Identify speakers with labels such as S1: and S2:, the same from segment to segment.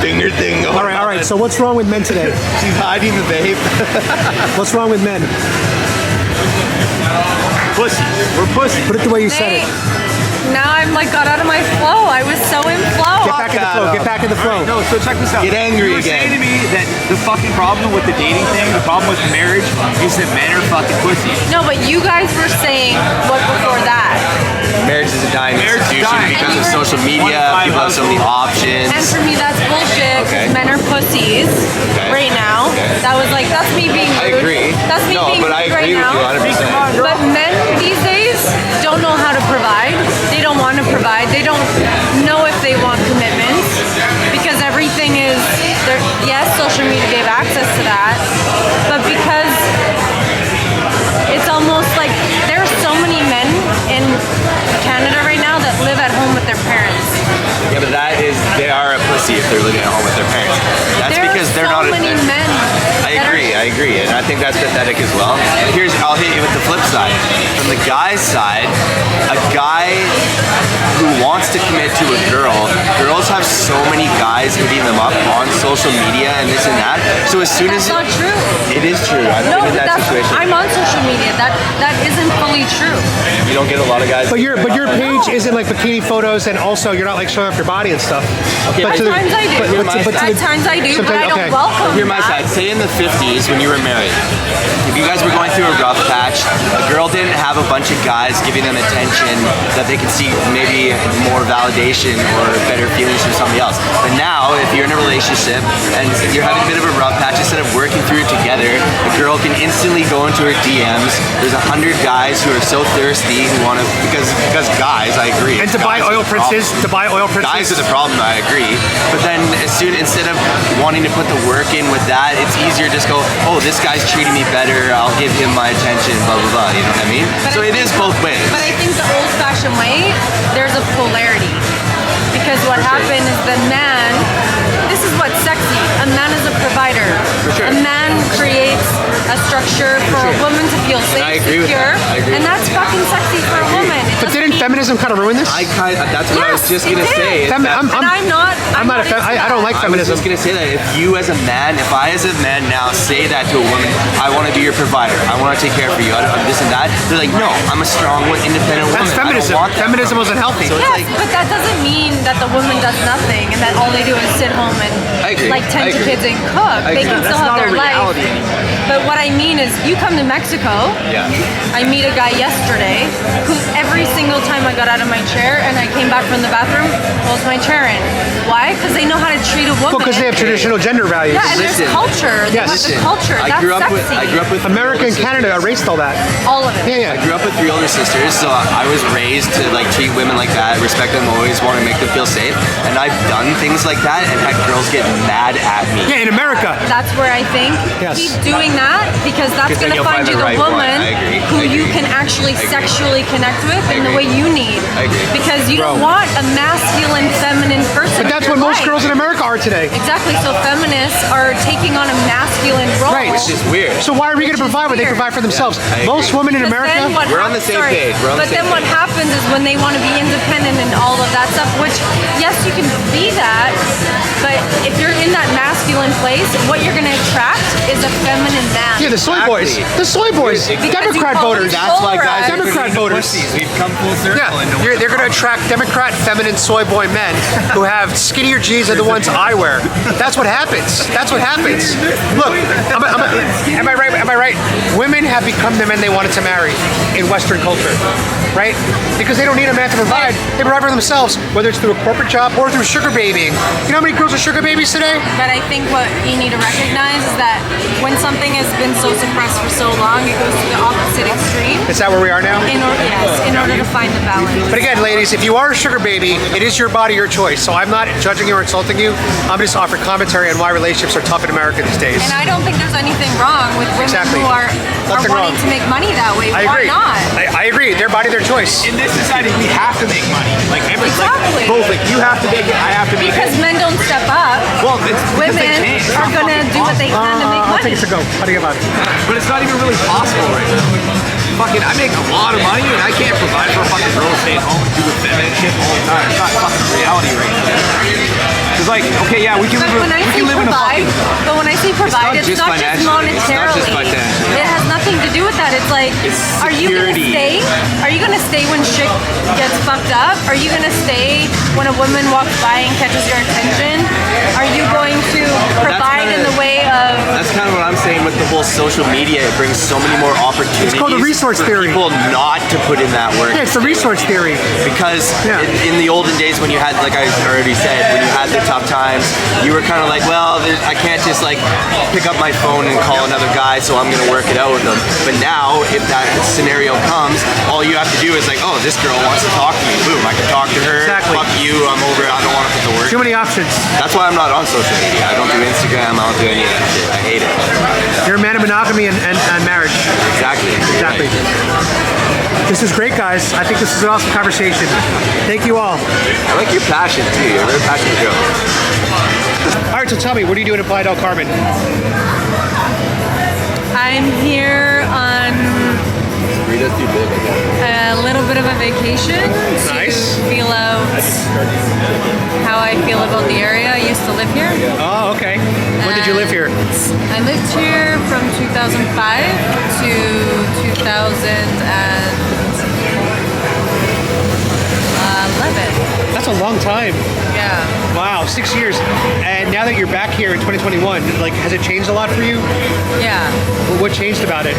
S1: finger thing going on.
S2: All right. So what's wrong with men today?
S1: She's hiding the vape.
S2: What's wrong with men?
S1: Pussy. We're pussy.
S2: Put it the way you said it.
S3: Now I'm like got out of my flow. I was so in flow.
S2: Get back in the flow. Get back in the flow.
S4: No, so check this out.
S1: Get angry
S4: you were
S1: again.
S4: saying to me that the fucking problem with the dating thing, the problem with marriage, is that men are fucking pussy.
S3: No, but you guys were saying what before that.
S1: Marriage is a dying
S4: Marriage is
S1: institution
S4: dying.
S1: because
S3: And
S1: of
S3: you were-
S1: social media. People have so many options.
S3: And for me, that's bullshit. 'Cause
S1: Okay.
S3: men are pussies right now. That was like, that's me being rude.
S1: I agree.
S3: That's me being
S1: but I
S3: rude
S1: agree
S3: right
S1: with
S3: now.
S1: you 100%.
S3: But men these days don't know how to provide. They don't want to provide. They don't know if they want commitments because everything is, yes, social media gave access to that, but because it's almost like there are so many men in Canada right now that live at home with their parents.
S1: Yeah, but they are a pussy if they're living at home with their parents. That's because they're
S3: so
S1: not.
S3: many men.
S1: I agree, and I think that's pathetic as well. I'll hit you with the flip side. From the guy's side, a guy who wants to commit to a girl, girls have so many guys hitting them up on social media and this and that. So as soon
S3: That's
S1: as
S3: not true.
S1: it is true, I've
S3: No,
S1: been in that situation.
S3: I'm on social media. That isn't fully true.
S1: You don't get a lot of guys.
S2: But your page isn't like bikini photos, and also you're not like showing off your body and stuff.
S1: Okay,
S3: At
S1: but
S3: times I do. At times I do, but I don't welcome
S1: Hear my
S3: that.
S1: side. Say in the 50s when you were married, if you guys were going through a rough patch, a girl didn't have a bunch of guys giving them attention that they could see maybe more validation or better feelings from somebody else. But now, if you're in a relationship and you're having a bit of a rough patch, instead of working through it together, a girl can instantly go into her DMs. There's 100 guys who are so thirsty who want to, because guys, I agree.
S2: And to buy oil princes,
S1: Guys are the problem, I agree. But then instead of wanting to put the work in with that, it's easier to just go, oh, this guy's treating me better, I'll give him my attention, blah, blah, blah, you know what I mean?
S3: But
S1: So
S3: I
S1: it
S3: think-
S1: is both ways.
S3: But I think the old-fashioned way, there's a polarity. Because what happened is the man, this is what's sexy. A man is a provider.
S1: sure.
S3: A man creates a structure for a woman to feel safe,
S1: I agree with
S3: secure,
S1: that. I agree
S3: and
S1: with
S3: that's fucking sexy for a woman. It
S2: But
S3: doesn't
S2: didn't
S3: mean-
S2: feminism kind of ruin this?
S1: That's what I was
S3: Yes,
S1: just
S3: it
S1: gonna
S3: did.
S1: say.
S2: Femi- I'm-
S3: And I'm not
S2: I don't like
S1: I was
S2: feminism.
S1: just gonna say that if you as a man, if I as a man now say that to a woman, I want to be your provider, I want to take care for you, this and that, they're like, no, I'm a strong, independent woman.
S2: That's
S1: I don't
S2: feminism.
S1: want that
S2: Feminism
S1: from you.
S2: wasn't healthy.
S1: So it's
S3: Yes,
S1: like,
S3: but that doesn't mean that the woman does nothing and that all they do is sit home and
S1: I agree.
S3: like tend
S1: I
S3: to
S1: agree.
S3: kids and cook. They
S1: agree.
S3: can
S1: That's
S3: still have
S4: not
S3: their
S4: a reality
S3: life.
S4: anymore.
S3: But what I mean is, you come to Mexico.
S1: yeah.
S3: I meet a guy yesterday who every single time I got out of my chair and I came back from the bathroom, pulls my chair in. Why? Because they know how to treat a woman.
S2: Because they have traditional gender values.
S3: Yeah, and there's
S1: Listen.
S3: culture. They
S2: Yes.
S3: have the culture.
S1: I
S3: That's
S1: grew up
S3: sexy.
S1: with
S2: America and
S1: three older
S2: Canada
S1: sisters.
S2: erased all that.
S3: All of it.
S2: Yeah,
S1: I
S2: yeah.
S1: grew up with 3 older sisters, so I was raised to like treat women like that, respect them, always want to make them feel safe. And I've done things like that and had girls get mad at me.
S2: Yeah, in America.
S3: That's where I think
S2: Yes.
S3: keep doing that because that's
S1: Because then
S3: going to
S1: you'll
S3: find
S1: find
S3: you
S1: the
S3: the
S1: right one.
S3: woman
S1: I agree.
S3: who
S1: I
S3: you
S1: agree.
S3: can actually
S1: I agree.
S3: sexually connect with in the
S1: agree.
S3: way you need.
S1: I agree.
S3: Because you don't
S2: Bro.
S3: want a masculine, feminine person.
S2: But that's
S3: in
S2: what
S3: your
S2: most
S3: life.
S2: girls in America are today.
S3: Exactly. So feminists are taking on a masculine role.
S2: Right.
S1: Which is weird.
S2: So why are we going to
S3: Which is
S2: provide when they
S3: weird.
S2: provide for themselves?
S1: I agree.
S2: Most women in
S3: But
S2: America.
S3: then what
S1: We're on the
S3: hap-
S1: same
S3: sorry,
S1: page. We're on the
S3: but
S1: same
S3: then what
S1: page.
S3: happens is when they want to be independent and all of that stuff, which yes, you can be that, but if you're in that masculine place, what you're going to attract is a feminine man.
S2: Yeah, the soy boys.
S1: Exactly.
S2: The soy boys.
S1: Because
S3: you
S2: Democrat
S3: call
S2: voters.
S3: them
S1: That's why guys are
S2: Democrat
S1: turning into
S2: voters.
S1: pussies. We've come full circle.
S2: Yeah,
S1: into
S2: they're going to attract Democrat, feminine, soy boy men who have skinnier jeans than the ones I wear. That's what happens. That's what happens. Look, am I right? Am I right? Women have become the men they wanted to marry in Western culture, right? Because they don't need a man to provide. They provide for themselves, whether it's through a corporate job or through sugar babying. You know how many girls are sugar babies today?
S3: But I think what you need to recognize is that when something has been so suppressed for so long, it goes to the opposite extreme
S2: Is that where we are now?
S3: in order to find the balance.
S2: But again, ladies, if you are a sugar baby, it is your body, your choice. So I'm not judging you or insulting you. I'm just offering commentary on why relationships are tough in America these days.
S3: And I don't think there's anything wrong with women
S2: Exactly.
S3: who are
S2: Nothing
S3: wanting
S2: wrong.
S3: to make money that way.
S2: I
S3: Why
S2: agree.
S3: not?
S2: I agree. Their body, their choice.
S4: In this society, we have to make money. Like
S3: Exactly.
S4: both. Like you have to make it. I have to make
S3: Because
S4: it.
S3: men don't step up.
S4: Well, it's because they
S3: Women
S4: can't. It's
S3: are
S4: not
S3: going to
S4: fucking
S3: do what they can to make
S2: I'll take
S3: money.
S2: it to go. How do you about it?
S4: But it's not even really possible right now. Fucking, I make a lot of money and I can't provide for a fucking girl to stay at home and do the feminine shit all the time. It's not fucking reality right now. It's like, okay, yeah, we can live a
S3: provide, but when I say provide, it's not just monetarily.
S1: It's not just financial.
S3: It has nothing to do with that. It's like,
S1: It's
S3: are you gonna
S1: security.
S3: stay? Are you gonna stay when shit gets fucked up? Are you gonna stay when a woman walks by and catches your attention? Are you going to provide in the way of?
S1: That's kind of what I'm saying with the whole social media. It brings so many more opportunities.
S2: It's called the resource
S1: for
S2: theory.
S1: people not to put in that work.
S2: Yeah, it's the resource theory.
S1: Because
S2: Yeah.
S1: in the olden days when you had, like I already said, when you had the tough times, you were kind of like, well, I can't just like pick up my phone and call another guy, so I'm gonna work it out with them. But now, if that scenario comes, all you have to do is like, oh, this girl wants to talk to me. Boom, I can talk to her.
S2: Exactly.
S1: Fuck you, I'm over it. I don't want to put the work.
S2: Too many options.
S1: That's why I'm not on social media. I don't do Instagram. I don't do any of that shit. I hate it.
S2: You're a man of monogamy and marriage.
S1: Exactly.
S2: Exactly. This is great, guys. I think this is an awesome conversation. Thank you all.
S1: I like your passion too. You're a very passionate girl.
S2: All right, so tell me, what are you doing in Playa del Carmen?
S3: I'm here on
S1: Rita's too big, I guess.
S3: a little bit of a vacation
S2: Nice.
S3: to feel out how I feel about the area. I used to live here.
S2: Oh, okay. When did you live here?
S3: I lived here from 2005 to 2011.
S2: That's a long time.
S3: Yeah.
S2: Wow, 6 years. And now that you're back here in 2021, like, has it changed a lot for you?
S3: Yeah.
S2: What changed about it?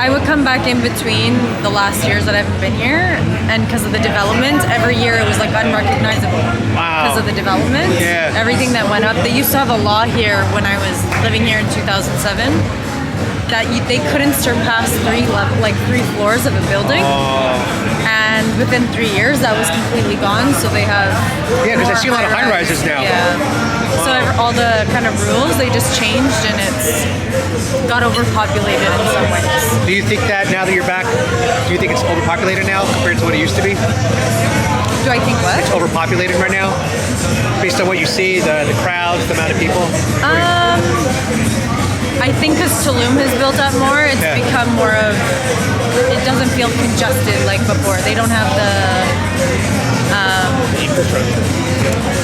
S3: I would come back in between the last years that I've been here, and because of the development, every year it was like unrecognizable.
S2: Wow.
S3: Because of the development,
S2: Yeah.
S3: everything that went up. They used to have a law here when I was living here in 2007 that they couldn't surpass three floors of a building. And within 3 years, that was completely gone. So they have
S2: Yeah, because I
S3: more
S2: see a lot of
S3: high-rise.
S2: high-rises now.
S3: Yeah. So all the kind of rules, they just changed, and it's got overpopulated in some ways.
S2: Do you think that now that you're back, do you think it's overpopulated now compared to what it used to be?
S3: Do I think what?
S2: Overpopulated right now? Based on what you see, the crowds, the amount of people?
S3: I think because Tulum has built up more, it's
S2: Yeah.
S3: become more of. It doesn't feel congested like before. They don't have the.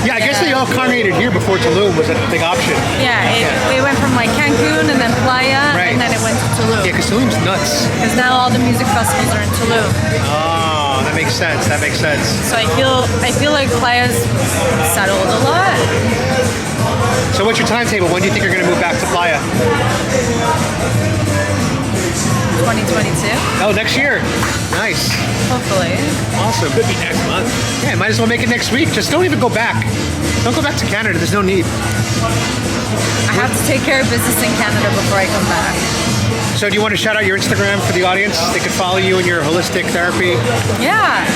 S2: Yeah, I guess they all congregated here before Tulum was a big option.
S3: It went from like Cancun and then Playa,
S2: Right.
S3: and then it went to Tulum.
S2: Yeah, because Tulum's nuts.
S3: Because now all the music festivals are in Tulum.
S2: Oh, that makes sense. That makes sense.
S3: So I feel like Playa's settled a lot.
S2: So what's your timetable? When do you think you're going to move back to Playa?
S3: 2022,
S2: Oh, next year. Nice.
S3: hopefully.
S2: Awesome. Could be next month. Yeah, might as well make it next week. Just don't even go back. Don't go back to Canada. There's no need.
S3: I have to take care of business in Canada before I come back.
S2: So do you want to shout out your Instagram for the audience? They can follow you in your holistic therapy.
S3: Yeah,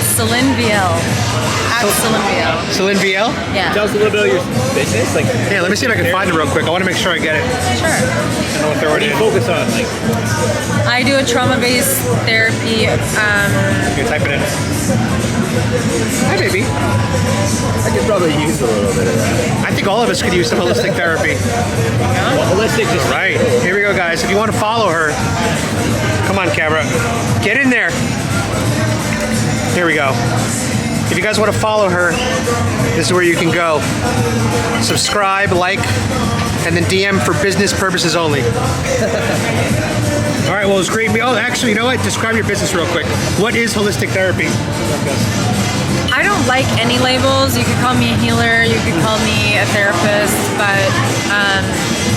S3: Celine VL. At Celine VL.
S2: Celine VL?
S3: Yeah.
S4: Tell us a little bit about your business. Like,
S2: Yeah, let me see if I can find it real quick. I want to make sure I get it.
S3: Sure.
S2: I know what they're
S4: what do you
S2: already.
S4: focus on? Like,
S3: I do a trauma-based therapy.
S2: You're typing it. Hi, baby.
S1: I could probably use a little bit of that.
S2: I think all of us could use some holistic therapy.
S4: well, holistic just
S2: Right. Here we go, guys. If you want to follow her, come on, camera. Get in there. Here we go. If you guys want to follow her, this is where you can go. Subscribe, like, and then DM for business purposes only. All right, well, it's great. Oh, actually, you know what? Describe your business real quick. What is holistic therapy?
S3: I don't like any labels. You could call me a healer, you could call me a therapist, but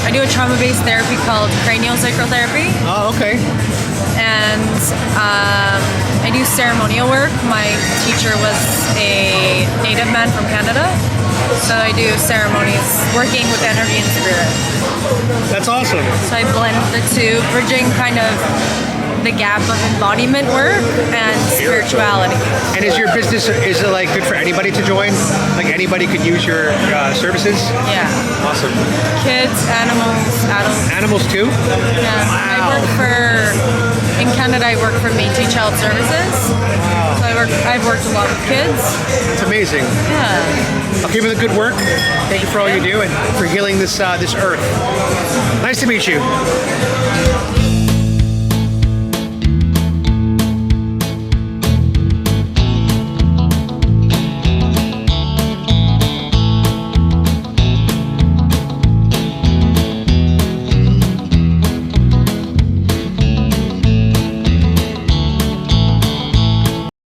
S3: I do a trauma-based therapy called craniosacral therapy,
S2: Oh, okay.
S3: and I do ceremonial work. My teacher was a native man from Canada, so I do ceremonies working with energy and spirit.
S2: That's awesome.
S3: So I blend the two, bridging kind of the gap of embodiment work and spirituality.
S2: And is your business, is it like good for anybody to join? Like anybody could use your services?
S3: Yeah.
S2: Awesome.
S3: Kids, animals, adults.
S2: Animals too?
S3: Yeah. I work in Canada, I work for Métis Child Services. So I've worked a lot with kids.
S2: It's amazing.
S3: Yeah.
S2: I'll keep up the good work. Thank you for all you do and for healing this earth. Nice to meet you.